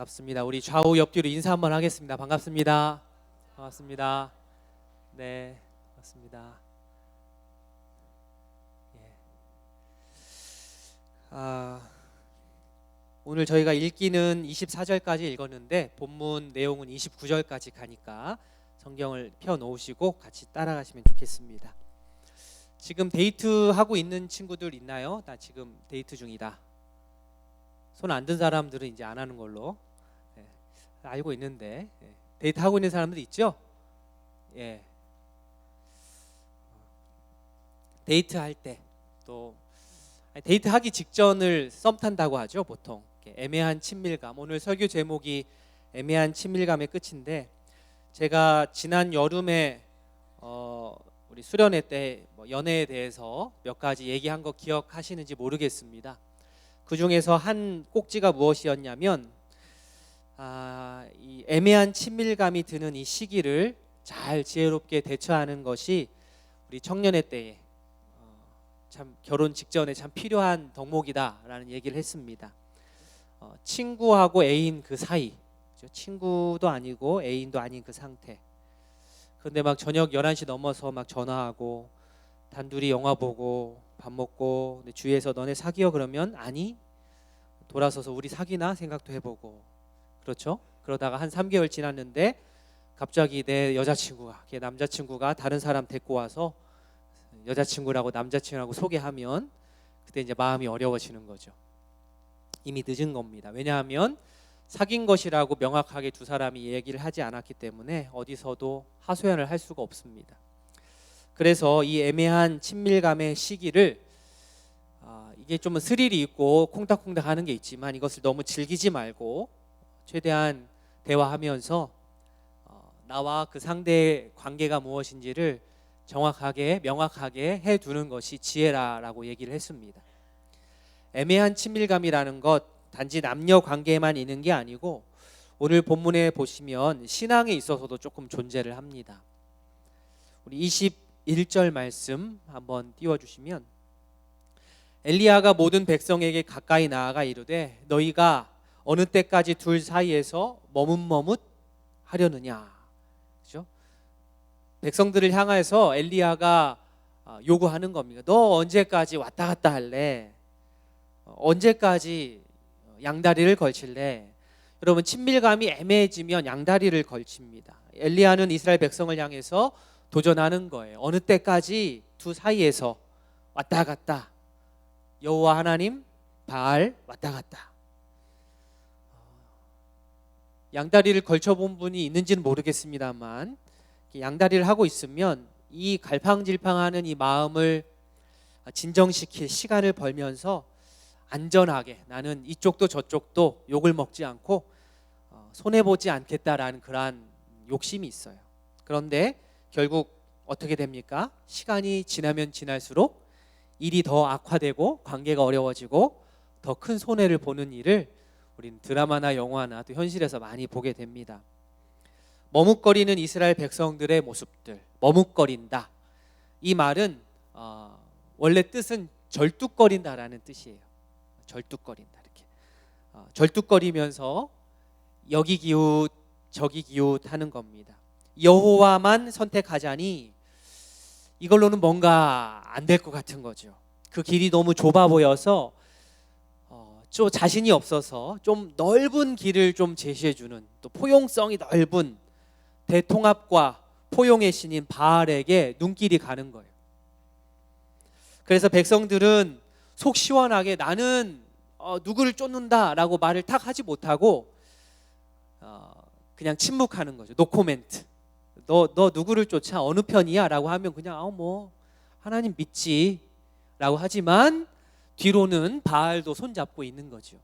반갑습니다. 우리 좌우 옆뒤로 인사 한번 하겠습니다. 반갑습니다. 반갑습니다. 네, 반갑습니다. 예. 오늘 저희가 읽기는 24절까지 읽었는데 본문 내용은 29절까지 가니까 성경을 펴놓으시고 같이 따라가시면 좋겠습니다. 지금 데이트하고 있는 친구들 있나요? 나 지금 데이트 중이다. 손 안 든 사람들은 이제 안 하는 걸로 알고 있는데, 데이트하고 있는 사람들 있죠? 예. 데이트할 때 또 데이트하기 직전을 썸 탄다고 하죠. 보통 애매한 친밀감. 오늘 설교 제목이 애매한 친밀감의 끝인데, 제가 지난 여름에 우리 수련회 때 연애에 대해서 몇 가지 얘기한 거 기억하시는지 모르겠습니다. 그 중에서 한 꼭지가 무엇이었냐면, 이 애매한 친밀감이 드는 이 시기를 잘 지혜롭게 대처하는 것이 우리 청년회 때에 참 결혼 직전에 참 필요한 덕목이다라는 얘기를 했습니다. 친구하고 애인 그 사이, 친구도 아니고 애인도 아닌 그 상태. 그런데 막 저녁 11시 넘어서 막 전화하고 단둘이 영화 보고 밥 먹고, 근데 주위에서 너네 사귀어 그러면 아니, 돌아서서 우리 사귀나 생각도 해보고, 그렇죠? 그러다가 한 3개월 지났는데 갑자기 내 여자친구가, 걔 남자친구가 다른 사람 데리고 와서 여자친구라고 남자친구라고 소개하면 그때 이제 마음이 어려워지는 거죠. 이미 늦은 겁니다. 왜냐하면 사귄 것이라고 명확하게 두 사람이 얘기를 하지 않았기 때문에 어디서도 하소연을 할 수가 없습니다. 그래서 이 애매한 친밀감의 시기를 이게 좀 스릴이 있고 콩닥콩닥 하는 게 있지만 이것을 너무 즐기지 말고 최대한 대화하면서 나와 그 상대의 관계가 무엇인지를 정확하게 명확하게 해두는 것이 지혜라라고 얘기를 했습니다. 애매한 친밀감이라는 것 단지 남녀 관계에만 있는 게 아니고 오늘 본문에 보시면 신앙에 있어서도 조금 존재를 합니다. 우리 21절 말씀 한번 띄워주시면, 엘리야가 모든 백성에게 가까이 나아가 이르되 너희가 어느 때까지 둘 사이에서 머뭇머뭇 하려느냐. 그렇죠? 백성들을 향해서 엘리야가 요구하는 겁니다. 너 언제까지 왔다 갔다 할래? 언제까지 양다리를 걸칠래? 여러분, 친밀감이 애매해지면 양다리를 걸칩니다. 엘리야는 이스라엘 백성을 향해서 도전하는 거예요. 어느 때까지 두 사이에서 왔다 갔다, 여호와 하나님, 바알 왔다 갔다. 양다리를 걸쳐본 분이 있는지는 모르겠습니다만 양다리를 하고 있으면 이 갈팡질팡하는 이 마음을 진정시킬 시간을 벌면서 안전하게 나는 이쪽도 저쪽도 욕을 먹지 않고 손해보지 않겠다라는 그러한 욕심이 있어요. 그런데 결국 어떻게 됩니까? 시간이 지나면 지날수록 일이 더 악화되고 관계가 어려워지고 더 큰 손해를 보는 일을 우리는 드라마나 영화나 또 현실에서 많이 보게 됩니다. 머뭇거리는 이스라엘 백성들의 모습들, 머뭇거린다. 이 말은 원래 뜻은 절뚝거린다라는 뜻이에요. 절뚝거린다, 이렇게 절뚝거리면서 여기 기웃 저기 기웃 하는 겁니다. 여호와만 선택하자니 이걸로는 뭔가 안 될 것 같은 거죠. 그 길이 너무 좁아 보여서 좀 자신이 없어서 좀 넓은 길을 좀 제시해주는, 또 포용성이 넓은 대통합과 포용의 신인 바알에게 눈길이 가는 거예요. 그래서 백성들은 속 시원하게 나는 누구를 쫓는다라고 말을 탁 하지 못하고 그냥 침묵하는 거죠. 노코멘트. 너 누구를 쫓아? 어느 편이야? 라고 하면 그냥 뭐 하나님 믿지 라고 하지만 뒤로는 바알도 손잡고 있는 거죠.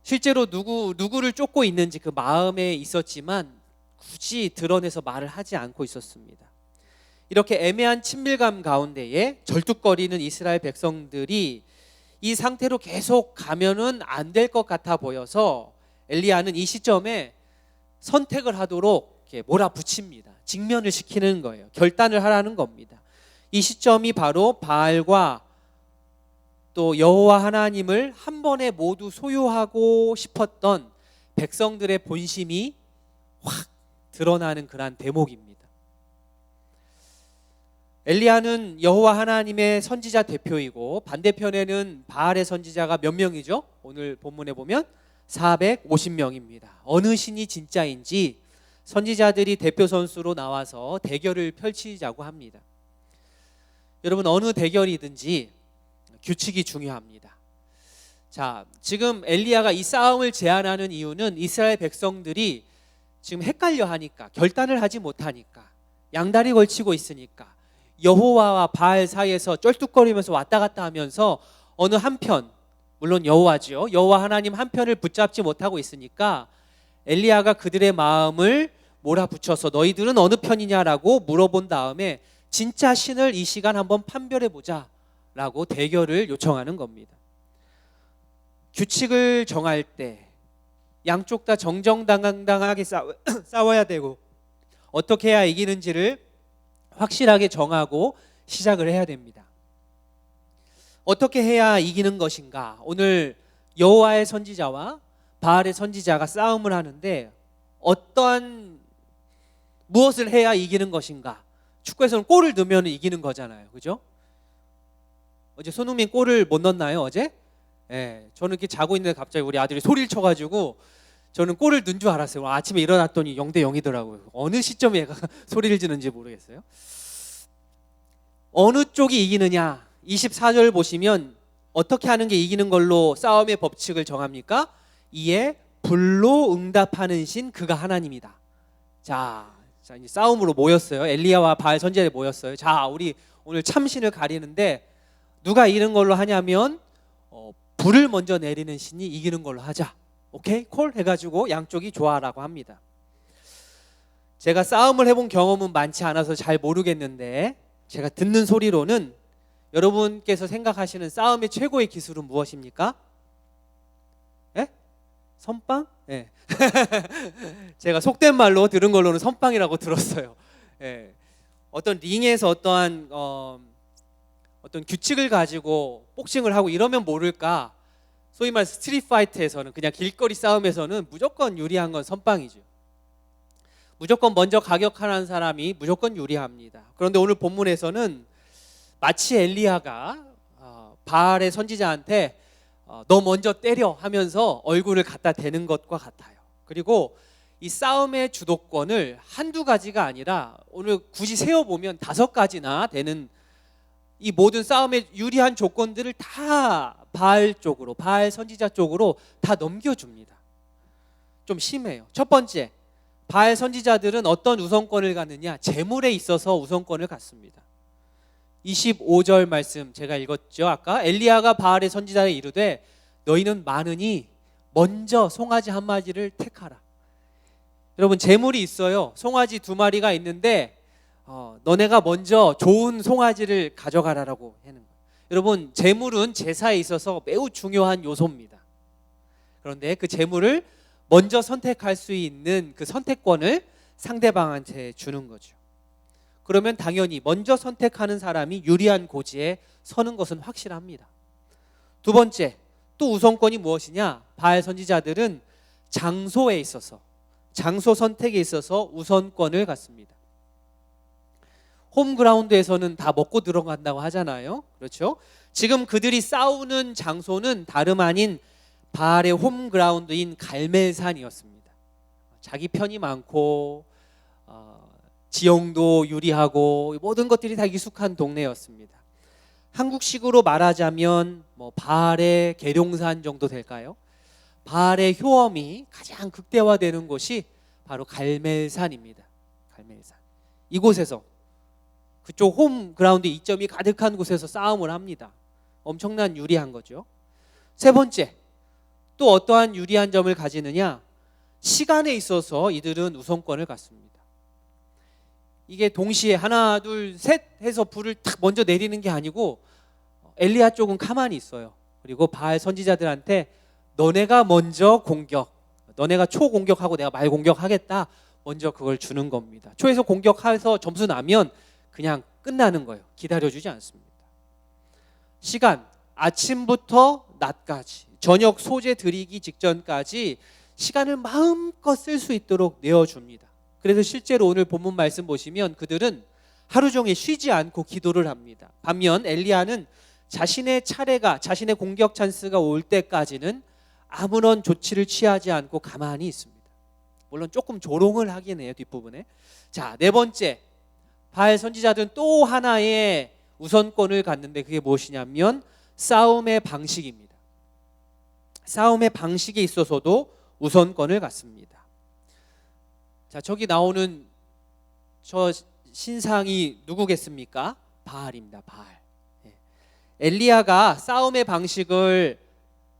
실제로 누구를 쫓고 있는지 그 마음에 있었지만 굳이 드러내서 말을 하지 않고 있었습니다. 이렇게 애매한 친밀감 가운데에 절뚝거리는 이스라엘 백성들이 이 상태로 계속 가면은 안 될 것 같아 보여서 엘리야는 이 시점에 선택을 하도록 이렇게 몰아붙입니다. 직면을 시키는 거예요. 결단을 하라는 겁니다. 이 시점이 바로 바알과 또 여호와 하나님을 한 번에 모두 소유하고 싶었던 백성들의 본심이 확 드러나는 그러한 대목입니다. 엘리야는 여호와 하나님의 선지자 대표이고 반대편에는 바알의 선지자가 몇 명이죠? 오늘 본문에 보면 450명입니다. 어느 신이 진짜인지 선지자들이 대표 선수로 나와서 대결을 펼치자고 합니다. 여러분, 어느 대결이든지 규칙이 중요합니다. 자, 지금 엘리야가 이 싸움을 제안하는 이유는 이스라엘 백성들이 지금 헷갈려 하니까, 결단을 하지 못하니까, 양다리 걸치고 있으니까, 여호와와 바알 사이에서 쩔뚝거리면서 왔다 갔다 하면서 어느 한편, 물론 여호와지요, 여호와 하나님 한편을 붙잡지 못하고 있으니까 엘리야가 그들의 마음을 몰아붙여서 너희들은 어느 편이냐라고 물어본 다음에 진짜 신을 이 시간 한번 판별해 보자 라고 대결을 요청하는 겁니다. 규칙을 정할 때 양쪽 다 정정당당하게 싸워야 되고 어떻게 해야 이기는지를 확실하게 정하고 시작을 해야 됩니다. 어떻게 해야 이기는 것인가? 오늘 여호와의 선지자와 바알의 선지자가 싸움을 하는데 무엇을 해야 이기는 것인가? 축구에서는 골을 넣으면 이기는 거잖아요, 그죠? 어제 손흥민 골을 못 넣었나요, 어제? 예, 저는 이렇게 자고 있는데 갑자기 우리 아들이 소리를 쳐가지고 저는 골을 넣은 줄 알았어요. 아침에 일어났더니 0대 0이더라고요. 어느 시점에 얘가 소리를 지는지 모르겠어요. 어느 쪽이 이기느냐? 24절 보시면 어떻게 하는 게 이기는 걸로 싸움의 법칙을 정합니까? 이에 불로 응답하는 신 그가 하나님이다. 자 이제 싸움으로 모였어요. 엘리야와 바알 선지자들이 모였어요. 자, 우리 오늘 참신을 가리는데 누가 이기는 걸로 하냐면 불을 먼저 내리는 신이 이기는 걸로 하자. 오케이? 콜 해가지고 양쪽이 좋아라고 합니다. 제가 싸움을 해본 경험은 많지 않아서 잘 모르겠는데 제가 듣는 소리로는 여러분께서 생각하시는 싸움의 최고의 기술은 무엇입니까? 예? 선빵? 예. 제가 속된 말로 들은 걸로는 선빵이라고 들었어요. 예. 어떤 링에서 어떤 규칙을 가지고 복싱을 하고 이러면 모를까, 소위 말 스트릿 파이트에서는, 그냥 길거리 싸움에서는 무조건 유리한 건 선빵이죠. 무조건 먼저 가격하는 사람이 무조건 유리합니다. 그런데 오늘 본문에서는 마치 엘리야가 바알의 선지자한테 너 먼저 때려 하면서 얼굴을 갖다 대는 것과 같아요. 그리고 이 싸움의 주도권을 한두 가지가 아니라 오늘 굳이 세어보면 5가지나 되는 이 모든 싸움의 유리한 조건들을 다 바알 쪽으로, 바알 선지자 쪽으로 다 넘겨줍니다. 좀 심해요. 첫 번째, 바알 선지자들은 어떤 우선권을 갖느냐? 재물에 있어서 우선권을 갖습니다. 25절 말씀 제가 읽었죠, 아까. 엘리야가 바알의 선지자에 이르되 너희는 많으니 먼저 송아지 한 마리를 택하라. 여러분, 재물이 있어요. 송아지 2마리가 있는데 너네가 먼저 좋은 송아지를 가져가라라고 하는 거예요. 여러분, 재물은 제사에 있어서 매우 중요한 요소입니다. 그런데 그 재물을 먼저 선택할 수 있는 그 선택권을 상대방한테 주는 거죠. 그러면 당연히 먼저 선택하는 사람이 유리한 고지에 서는 것은 확실합니다. 두 번째, 또 우선권이 무엇이냐? 바알 선지자들은 장소에 있어서, 장소 선택에 있어서 우선권을 갖습니다. 홈그라운드에서는 다 먹고 들어간다고 하잖아요. 그렇죠? 지금 그들이 싸우는 장소는 다름 아닌 바알의 홈그라운드인 갈멜산이었습니다. 자기 편이 많고 지형도 유리하고 모든 것들이 다 익숙한 동네였습니다. 한국식으로 말하자면 바알의 계룡산 정도 될까요? 바알의 효험이 가장 극대화되는 곳이 바로 갈멜산입니다. 갈멜산. 이곳에서, 그쪽 홈그라운드 이점이 가득한 곳에서 싸움을 합니다. 엄청난 유리한 거죠. 세 번째, 또 어떠한 유리한 점을 가지느냐? 시간에 있어서 이들은 우선권을 갖습니다. 이게 동시에 하나 둘 셋 해서 불을 탁 먼저 내리는 게 아니고 엘리야 쪽은 가만히 있어요. 그리고 바알 선지자들한테 너네가 먼저 공격, 너네가 초 공격하고 내가 말 공격하겠다, 먼저 그걸 주는 겁니다. 초에서 공격해서 점수 나면 그냥 끝나는 거예요. 기다려주지 않습니다. 시간, 아침부터 낮까지, 저녁 소재 드리기 직전까지 시간을 마음껏 쓸 수 있도록 내어줍니다. 그래서 실제로 오늘 본문 말씀 보시면 그들은 하루 종일 쉬지 않고 기도를 합니다. 반면 엘리야는 자신의 차례가, 자신의 공격 찬스가 올 때까지는 아무런 조치를 취하지 않고 가만히 있습니다. 물론 조금 조롱을 하긴 해요, 뒷부분에. 자, 네 번째, 바알 선지자들은 또 하나의 우선권을 갖는데 그게 무엇이냐면 싸움의 방식입니다. 싸움의 방식에 있어서도 우선권을 갖습니다. 자, 저기 나오는 저 신상이 누구겠습니까? 바알입니다. 바알. 엘리야가 싸움의 방식을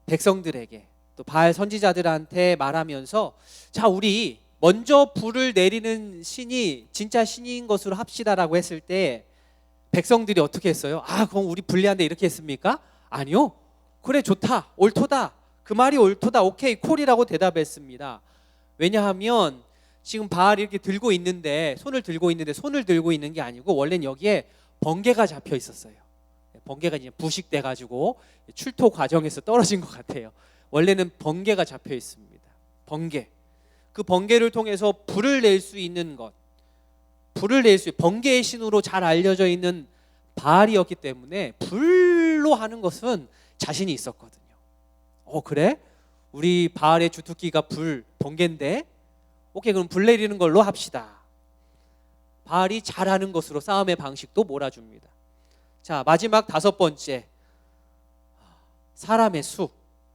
백성들에게 또 바알 선지자들한테 말하면서, 자, 우리 먼저 불을 내리는 신이 진짜 신인 것으로 합시다라고 했을 때 백성들이 어떻게 했어요? 아, 그럼 우리 불리한데 이렇게 했습니까? 아니요. 그래, 좋다, 옳도다, 그 말이 옳도다, 오케이, 콜이라고 대답했습니다. 왜냐하면 지금 바알이 이렇게 들고 있는데, 손을 들고 있는 게 아니고 원래는 여기에 번개가 잡혀 있었어요. 번개가 이제 부식돼 가지고 출토 과정에서 떨어진 것 같아요. 원래는 번개가 잡혀 있습니다. 번개. 그 번개를 통해서 불을 낼 수 있는 것, 번개의 신으로 잘 알려져 있는 바알이었기 때문에 불로 하는 것은 자신이 있었거든요. 그래? 우리 바알의 주특기가 번개인데, 오케이, 그럼 불 내리는 걸로 합시다. 바알이 잘하는 것으로 싸움의 방식도 몰아줍니다. 자, 마지막 다섯 번째, 사람의 수.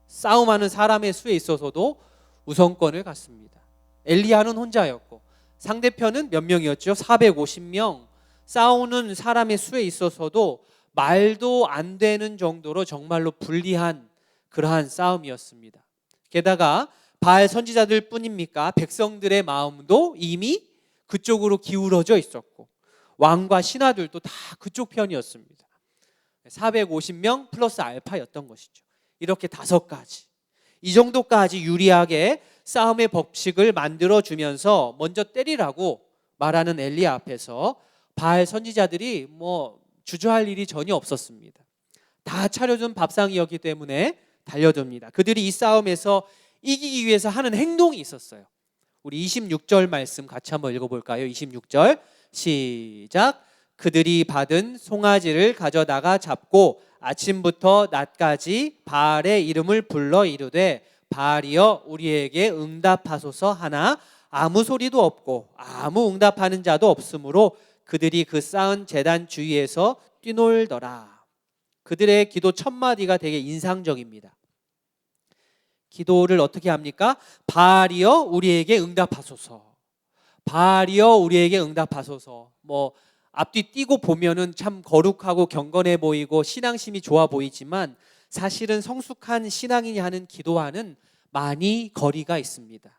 싸움하는 사람의 수에 있어서도 우선권을 갖습니다. 엘리야는 혼자였고 상대편은 몇 명이었죠? 450명. 싸우는 사람의 수에 있어서도 말도 안 되는 정도로 정말로 불리한 그러한 싸움이었습니다. 게다가 바알 선지자들 뿐입니까? 백성들의 마음도 이미 그쪽으로 기울어져 있었고 왕과 신하들도 다 그쪽 편이었습니다. 450명 플러스 알파였던 것이죠. 이렇게 5가지, 이 정도까지 유리하게 싸움의 법칙을 만들어주면서 먼저 때리라고 말하는 엘리야 앞에서 바알 선지자들이 주저할 일이 전혀 없었습니다. 다 차려준 밥상이었기 때문에 달려듭니다. 그들이 이 싸움에서 이기기 위해서 하는 행동이 있었어요. 우리 26절 말씀 같이 한번 읽어볼까요? 26절 시작. 그들이 받은 송아지를 가져다가 잡고 아침부터 낮까지 바알의 이름을 불러 이르되, 바알이여 우리에게 응답하소서 하나 아무 소리도 없고 아무 응답하는 자도 없으므로 그들이 그 쌓은 제단 주위에서 뛰놀더라. 그들의 기도 첫 마디가 되게 인상적입니다. 기도를 어떻게 합니까? 바알이여 우리에게 응답하소서. 바알이여 우리에게 응답하소서. 앞뒤 띄고 보면은 참 거룩하고 경건해 보이고 신앙심이 좋아 보이지만 사실은 성숙한 신앙인이 하는 기도와는 많이 거리가 있습니다.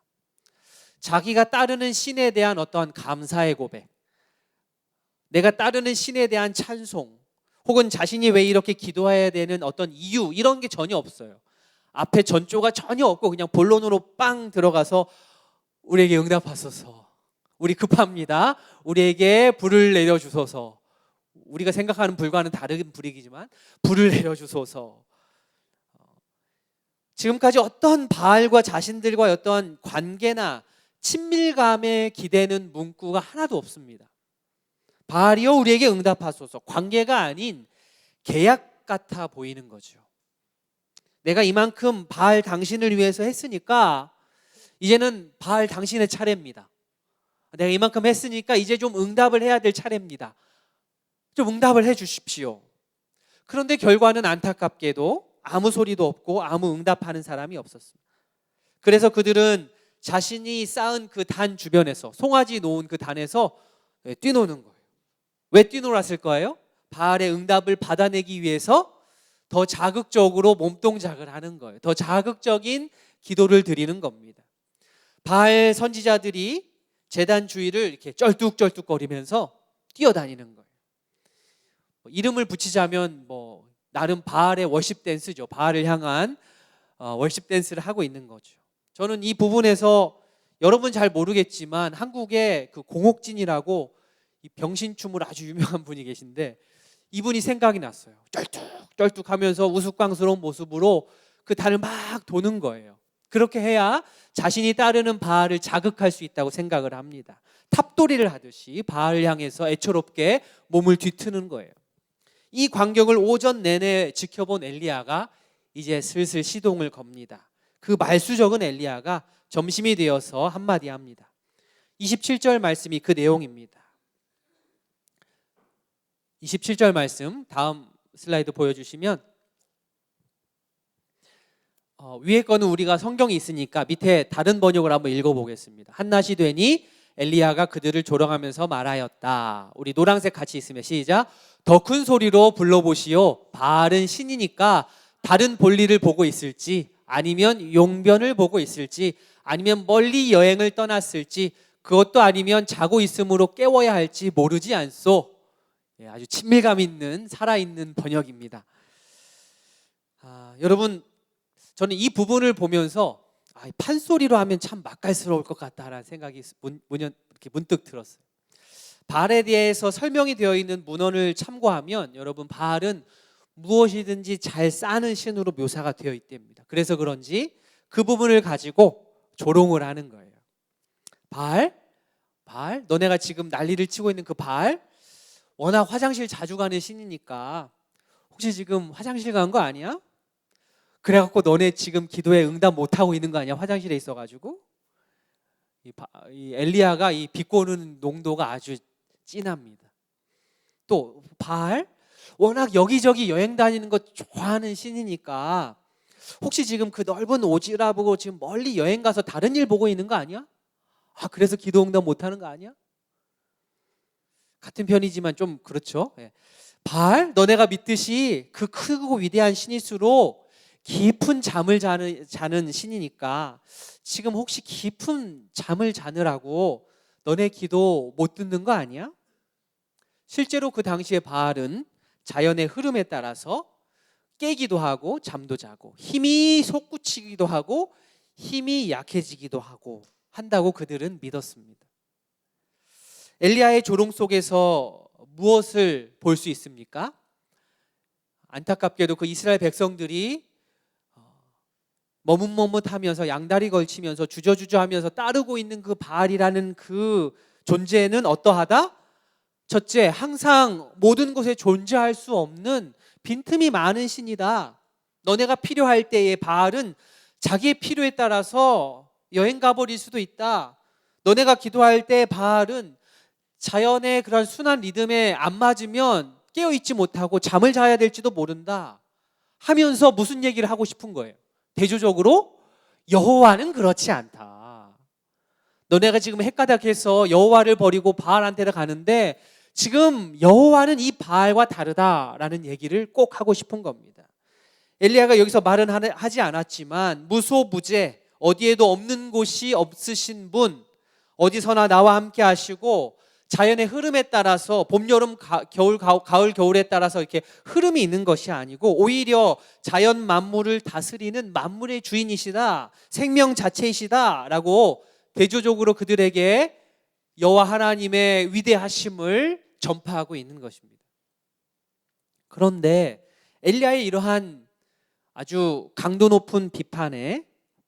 자기가 따르는 신에 대한 어떠한 감사의 고백, 내가 따르는 신에 대한 찬송, 혹은 자신이 왜 이렇게 기도해야 되는 어떤 이유, 이런 게 전혀 없어요. 앞에 전조가 전혀 없고 그냥 본론으로 빵 들어가서 우리에게 응답하소서, 우리 급합니다, 우리에게 불을 내려주소서, 우리가 생각하는 불과는 다른 불이지만 불을 내려주소서. 지금까지 어떤 바알과 자신들과의 어떤 관계나 친밀감에 기대는 문구가 하나도 없습니다. 바알이여 우리에게 응답하소서. 관계가 아닌 계약 같아 보이는 거죠. 내가 이만큼 바알 당신을 위해서 했으니까 이제는 바알 당신의 차례입니다. 내가 이만큼 했으니까 이제 좀 응답을 해야 될 차례입니다. 좀 응답을 해 주십시오. 그런데 결과는 안타깝게도 아무 소리도 없고 아무 응답하는 사람이 없었습니다. 그래서 그들은 자신이 쌓은 그 단 주변에서, 송아지 놓은 그 단에서 뛰노는 거예요. 왜 뛰놀았을 거예요? 바알의 응답을 받아내기 위해서 더 자극적으로 몸동작을 하는 거예요. 더 자극적인 기도를 드리는 겁니다. 바알 선지자들이 제단 주위를 이렇게 쩔뚝쩔뚝거리면서 뛰어다니는 거예요. 이름을 붙이자면 나름 바알의 워십 댄스죠. 바알을 향한 워십 댄스를 하고 있는 거죠. 저는 이 부분에서 여러분 잘 모르겠지만 한국에 그 공옥진이라고 이 병신춤을 아주 유명한 분이 계신데 이분이 생각이 났어요. 쩔뚝쩔뚝하면서 우스꽝스러운 모습으로 그 달을 막 도는 거예요. 그렇게 해야 자신이 따르는 바알을 자극할 수 있다고 생각을 합니다. 탑돌이를 하듯이 바알을 향해서 애처롭게 몸을 뒤트는 거예요. 이 광경을 오전 내내 지켜본 엘리야가 이제 슬슬 시동을 겁니다. 그 말수적은 엘리야가 점심이 되어서 한마디 합니다. 27절 말씀이 그 내용입니다. 27절 말씀 다음 슬라이드 보여주시면 위에 거는 우리가 성경이 있으니까 밑에 다른 번역을 한번 읽어보겠습니다. 한낮이 되니 엘리야가 그들을 조롱하면서 말하였다. 우리 노란색 같이 있으면 시작. 더 큰 소리로 불러보시오. 바알은 신이니까 다른 볼일을 보고 있을지 아니면 용변을 보고 있을지 아니면 멀리 여행을 떠났을지 그것도 아니면 자고 있으므로 깨워야 할지 모르지 않소. 아주 친밀감 있는 살아있는 번역입니다. 여러분 저는 이 부분을 보면서 판소리로 하면 참 맛깔스러울 것 같다라는 생각이 이렇게 문득 들었어요. 바알에 대해서 설명이 되어 있는 문헌을 참고하면 여러분 바알은 무엇이든지 잘 싸는 신으로 묘사가 되어 있답니다. 그래서 그런지 그 부분을 가지고 조롱을 하는 거예요. 바알, 너네가 지금 난리를 치고 있는 그 바알, 워낙 화장실 자주 가는 신이니까 혹시 지금 화장실 간 거 아니야? 그래갖고 너네 지금 기도에 응답 못하고 있는 거 아니야? 화장실에 있어가지고. 이 엘리야가 이 비꼬는 농도가 아주 진합니다. 또 바알, 워낙 여기저기 여행 다니는 거 좋아하는 신이니까 혹시 지금 그 넓은 오지랖 보고 지금 멀리 여행 가서 다른 일 보고 있는 거 아니야? 그래서 기도 응답 못하는 거 아니야? 같은 편이지만 좀 그렇죠. 바알, 너네가 믿듯이 그 크고 위대한 신일수록 깊은 잠을 자는 신이니까 지금 혹시 깊은 잠을 자느라고 너네 기도 못 듣는 거 아니야? 실제로 그 당시에 바알은 자연의 흐름에 따라서 깨기도 하고 잠도 자고 힘이 솟구치기도 하고 힘이 약해지기도 하고 한다고 그들은 믿었습니다. 엘리야의 조롱 속에서 무엇을 볼 수 있습니까? 안타깝게도 그 이스라엘 백성들이 머뭇머뭇하면서 양다리 걸치면서 주저주저하면서 따르고 있는 그 바알이라는 그 존재는 어떠하다? 첫째, 항상 모든 곳에 존재할 수 없는 빈틈이 많은 신이다. 너네가 필요할 때에 바알은 자기의 필요에 따라서 여행 가버릴 수도 있다. 너네가 기도할 때 바알은 자연의 그런 순환 리듬에 안 맞으면 깨어있지 못하고 잠을 자야 될지도 모른다 하면서 무슨 얘기를 하고 싶은 거예요? 대조적으로 여호와는 그렇지 않다. 너네가 지금 헷가닥해서 여호와를 버리고 바알한테로 가는데 지금 여호와는 이 바알과 다르다라는 얘기를 꼭 하고 싶은 겁니다. 엘리야가 여기서 말은 하지 않았지만 무소부재, 어디에도 없는 곳이 없으신 분, 어디서나 나와 함께 하시고 자연의 흐름에 따라서 봄, 여름, 겨울, 가을, 겨울에 따라서 이렇게 흐름이 있는 것이 아니고 오히려 자연 만물을 다스리는 만물의 주인이시다, 생명 자체이시다 라고 대조적으로 그들에게 여호와 하나님의 위대하심을 전파하고 있는 것입니다. 그런데 엘리야의 이러한 아주 강도 높은 비판에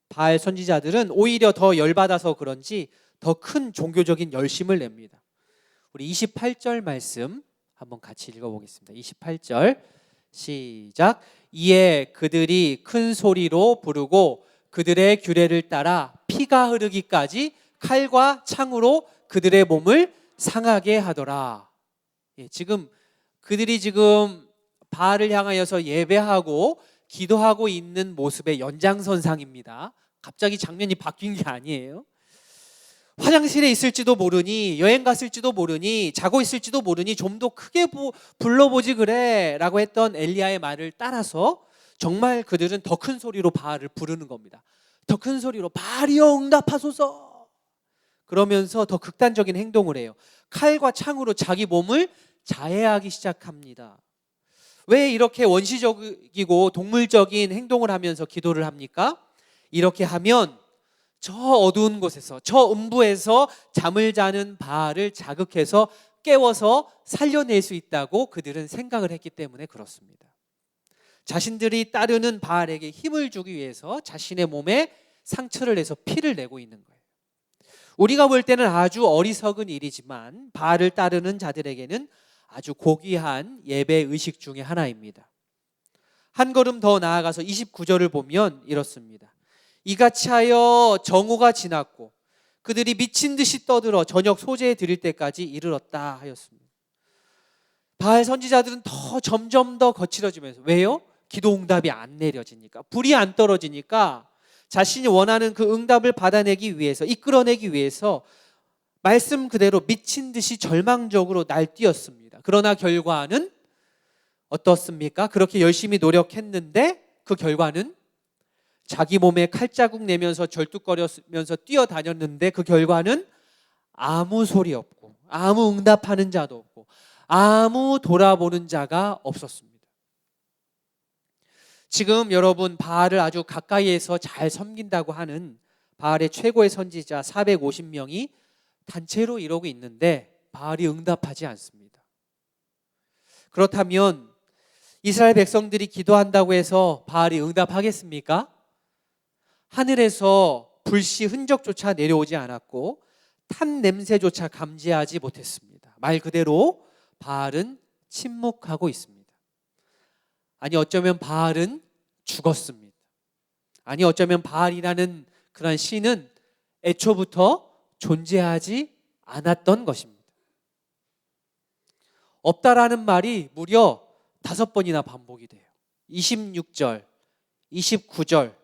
바알 선지자들은 오히려 더 열받아서 그런지 더 큰 종교적인 열심을 냅니다. 우리 28절 말씀 한번 같이 읽어보겠습니다. 28절 시작. 이에 그들이 큰 소리로 부르고 그들의 규례를 따라 피가 흐르기까지 칼과 창으로 그들의 몸을 상하게 하더라. 지금 그들이 지금 바알을 향하여서 예배하고 기도하고 있는 모습의 연장선상입니다. 갑자기 장면이 바뀐 게 아니에요. 화장실에 있을지도 모르니, 여행 갔을지도 모르니, 자고 있을지도 모르니 좀 더 크게 불러보지 그래 라고 했던 엘리야의 말을 따라서 정말 그들은 더 큰 소리로 바알을 부르는 겁니다. 더 큰 소리로 바알이여 응답하소서. 그러면서 더 극단적인 행동을 해요. 칼과 창으로 자기 몸을 자해하기 시작합니다. 왜 이렇게 원시적이고 동물적인 행동을 하면서 기도를 합니까? 이렇게 하면 저 어두운 곳에서, 저 음부에서 잠을 자는 바알을 자극해서 깨워서 살려낼 수 있다고 그들은 생각을 했기 때문에 그렇습니다. 자신들이 따르는 바알에게 힘을 주기 위해서 자신의 몸에 상처를 내서 피를 내고 있는 거예요. 우리가 볼 때는 아주 어리석은 일이지만 바알을 따르는 자들에게는 아주 고귀한 예배 의식 중에 하나입니다. 한 걸음 더 나아가서 29절을 보면 이렇습니다. 이같이 하여 정오가 지났고 그들이 미친 듯이 떠들어 저녁 소재에 드릴 때까지 이르렀다 하였습니다. 바알 선지자들은 점점 더 거칠어지면서, 왜요? 기도 응답이 안 내려지니까, 불이 안 떨어지니까 자신이 원하는 그 응답을 받아내기 위해서, 이끌어내기 위해서 말씀 그대로 미친 듯이 절망적으로 날뛰었습니다. 그러나 결과는 어떻습니까? 그렇게 열심히 노력했는데 그 결과는 자기 몸에 칼자국 내면서 절뚝거리면서 뛰어다녔는데 그 결과는 아무 소리 없고 아무 응답하는 자도 없고 아무 돌아보는 자가 없었습니다. 지금 여러분 바알을 아주 가까이에서 잘 섬긴다고 하는 바알의 최고의 선지자 450명이 단체로 이러고 있는데 바알이 응답하지 않습니다. 그렇다면 이스라엘 백성들이 기도한다고 해서 바알이 응답하겠습니까? 하늘에서 불씨 흔적조차 내려오지 않았고 탄 냄새조차 감지하지 못했습니다. 말 그대로 바알은 침묵하고 있습니다. 아니 어쩌면 바알은 죽었습니다. 아니 어쩌면 바알이라는 그런 신은 애초부터 존재하지 않았던 것입니다. 없다라는 말이 무려 5번이나 반복이 돼요. 26절, 29절,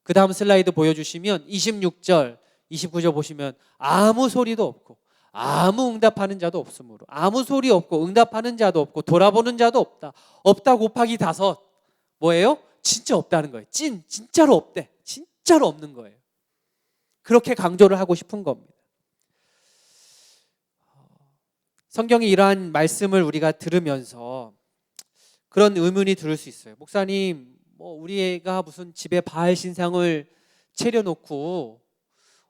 그 다음 슬라이드 보여주시면 26절, 29절 보시면 아무 소리도 없고 아무 응답하는 자도 없으므로, 아무 소리 없고 응답하는 자도 없고 돌아보는 자도 없다. 없다 곱하기 5, 뭐예요? 진짜 없다는 거예요. 진짜로 없대. 진짜로 없는 거예요. 그렇게 강조를 하고 싶은 겁니다. 성경이 이러한 말씀을 우리가 들으면서 그런 의문이 들을 수 있어요. 목사님, 우리가 무슨 집에 바알 신상을 차려놓고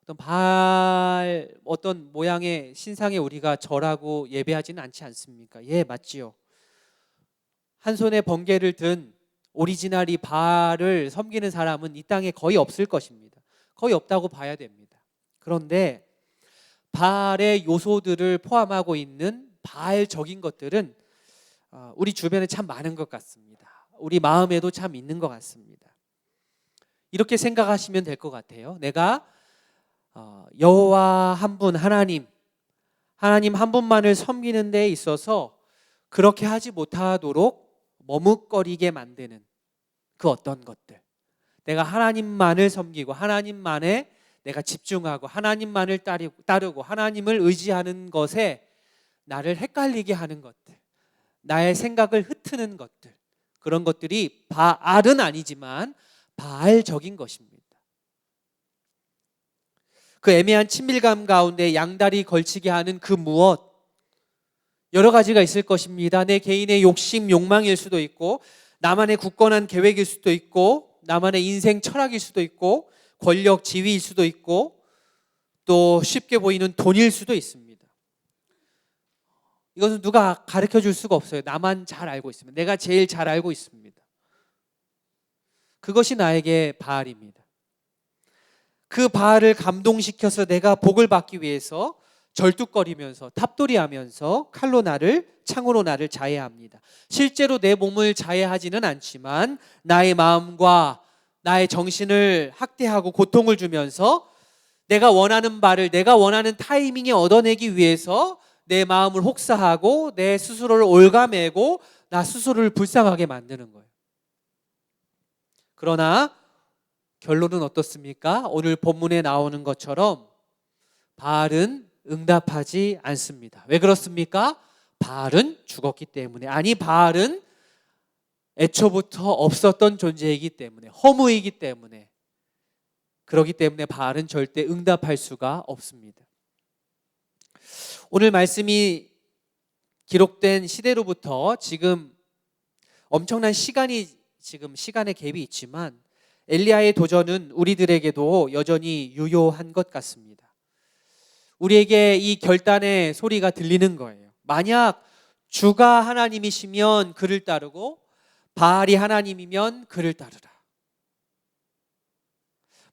어떤 바알 어떤 모양의 신상에 우리가 절하고 예배하지는 않지 않습니까? 예, 맞지요. 한 손에 번개를 든 오리지널이 바알을 섬기는 사람은 이 땅에 거의 없을 것입니다. 거의 없다고 봐야 됩니다. 그런데 바알의 요소들을 포함하고 있는 바알적인 것들은 우리 주변에 참 많은 것 같습니다. 우리 마음에도 참 있는 것 같습니다. 이렇게 생각하시면 될 것 같아요. 내가 여호와 한 분 하나님 한 분만을 섬기는 데 있어서 그렇게 하지 못하도록 머뭇거리게 만드는 그 어떤 것들, 내가 하나님만을 섬기고 하나님만에 내가 집중하고 하나님만을 따르고 하나님을 의지하는 것에 나를 헷갈리게 하는 것들, 나의 생각을 흩트는 것들, 그런 것들이 바알은 아니지만 바알적인 것입니다. 그 애매한 친밀감 가운데 양다리 걸치게 하는 그 무엇, 여러 가지가 있을 것입니다. 내 개인의 욕심, 욕망일 수도 있고, 나만의 굳건한 계획일 수도 있고, 나만의 인생 철학일 수도 있고, 권력, 지위일 수도 있고, 또 쉽게 보이는 돈일 수도 있습니다. 이것은 누가 가르쳐 줄 수가 없어요. 나만 잘 알고 있습니다. 내가 제일 잘 알고 있습니다. 그것이 나에게 바알입니다. 그 바알을 감동시켜서 내가 복을 받기 위해서 절뚝거리면서 탑돌이하면서 창으로 나를 자해합니다. 실제로 내 몸을 자해하지는 않지만 나의 마음과 나의 정신을 학대하고 고통을 주면서 내가 원하는 바를 내가 원하는 타이밍에 얻어내기 위해서 내 마음을 혹사하고 내 스스로를 올가매고 나 스스로를 불쌍하게 만드는 거예요. 그러나 결론은 어떻습니까? 오늘 본문에 나오는 것처럼 바알은 응답하지 않습니다. 왜 그렇습니까? 바알은 죽었기 때문에, 아니 바알은 애초부터 없었던 존재이기 때문에, 허무이기 때문에, 그렇기 때문에 바알은 절대 응답할 수가 없습니다. 오늘 말씀이 기록된 시대로부터 지금 엄청난 시간의 갭이 있지만 엘리야의 도전은 우리들에게도 여전히 유효한 것 같습니다. 우리에게 이 결단의 소리가 들리는 거예요. 만약 주가 하나님이시면 그를 따르고 바알이 하나님이면 그를 따르라.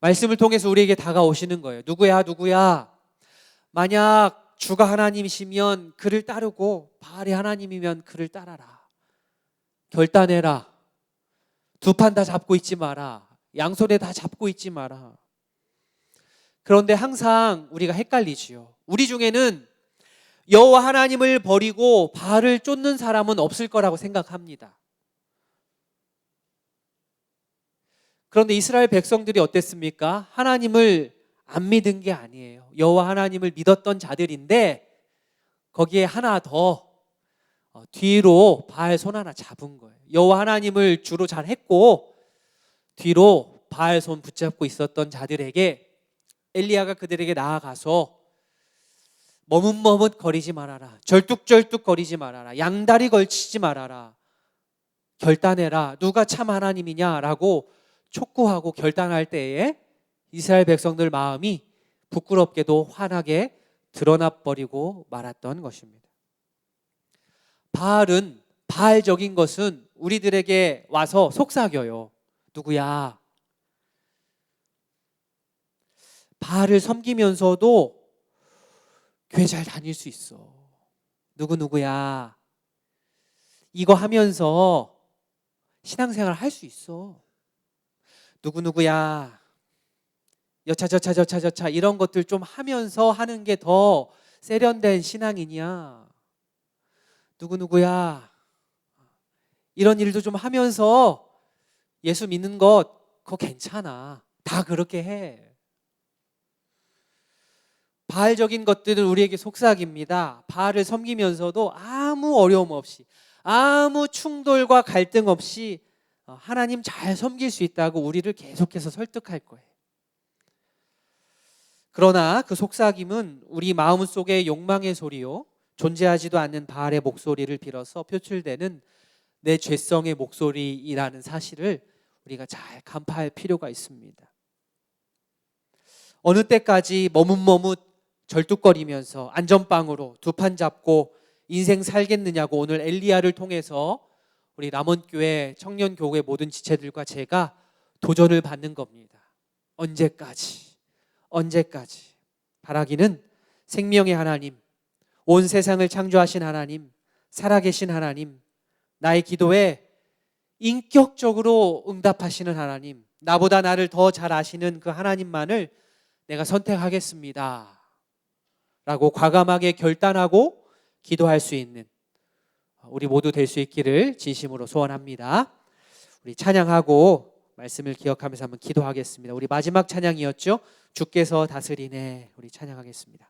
말씀을 통해서 우리에게 다가오시는 거예요. 누구야 누구야. 만약 주가 하나님이시면 그를 따르고 바알이 하나님이면 그를 따라라. 결단해라. 두 판 다 잡고 있지 마라. 양손에 다 잡고 있지 마라. 그런데 항상 우리가 헷갈리지요. 우리 중에는 여호와 하나님을 버리고 바알을 쫓는 사람은 없을 거라고 생각합니다. 그런데 이스라엘 백성들이 어땠습니까? 하나님을 안 믿은 게 아니에요. 여호와 하나님을 믿었던 자들인데 거기에 하나 더 뒤로 바알 손 하나 잡은 거예요. 여호와 하나님을 주로 잘 했고 뒤로 바알 손 붙잡고 있었던 자들에게 엘리야가 그들에게 나아가서 머뭇머뭇 거리지 말아라. 절뚝절뚝 거리지 말아라. 양다리 걸치지 말아라. 결단해라. 누가 참 하나님이냐라고 촉구하고 결단할 때에 이스라엘 백성들 마음이 부끄럽게도 환하게 드러나 버리고 말았던 것입니다. 바알은 바알적인 것은 우리들에게 와서 속삭여요. 누구야? 바알을 섬기면서도 교회 잘 다닐 수 있어. 누구야? 이거 하면서 신앙생활 할 수 있어. 누구야? 여차저차 이런 것들 좀 하면서 하는 게 더 세련된 신앙이냐? 누구야? 이런 일도 좀 하면서 예수 믿는 것 그거 괜찮아. 다 그렇게 해. 바알적인 것들은 우리에게 속삭입니다. 바알을 섬기면서도 아무 어려움 없이, 아무 충돌과 갈등 없이 하나님 잘 섬길 수 있다고 우리를 계속해서 설득할 거예요. 그러나 그 속삭임은 우리 마음속의 욕망의 소리요, 존재하지도 않는 바알의 목소리를 빌어서 표출되는 내 죄성의 목소리라는 사실을 우리가 잘 간파할 필요가 있습니다. 어느 때까지 머뭇머뭇 절뚝거리면서 안전빵으로 두 판 잡고 인생 살겠느냐고 오늘 엘리야를 통해서 우리 람원교회 청년교회 모든 지체들과 제가 도전을 받는 겁니다. 언제까지 바라기는 생명의 하나님, 온 세상을 창조하신 하나님, 살아계신 하나님, 나의 기도에 인격적으로 응답하시는 하나님, 나보다 나를 더 잘 아시는 그 하나님만을 내가 선택하겠습니다 라고 과감하게 결단하고 기도할 수 있는 우리 모두 될 수 있기를 진심으로 소원합니다. 우리 찬양하고 말씀을 기억하면서 한번 기도하겠습니다. 우리 마지막 찬양이었죠. 주께서 다스리네. 우리 찬양하겠습니다.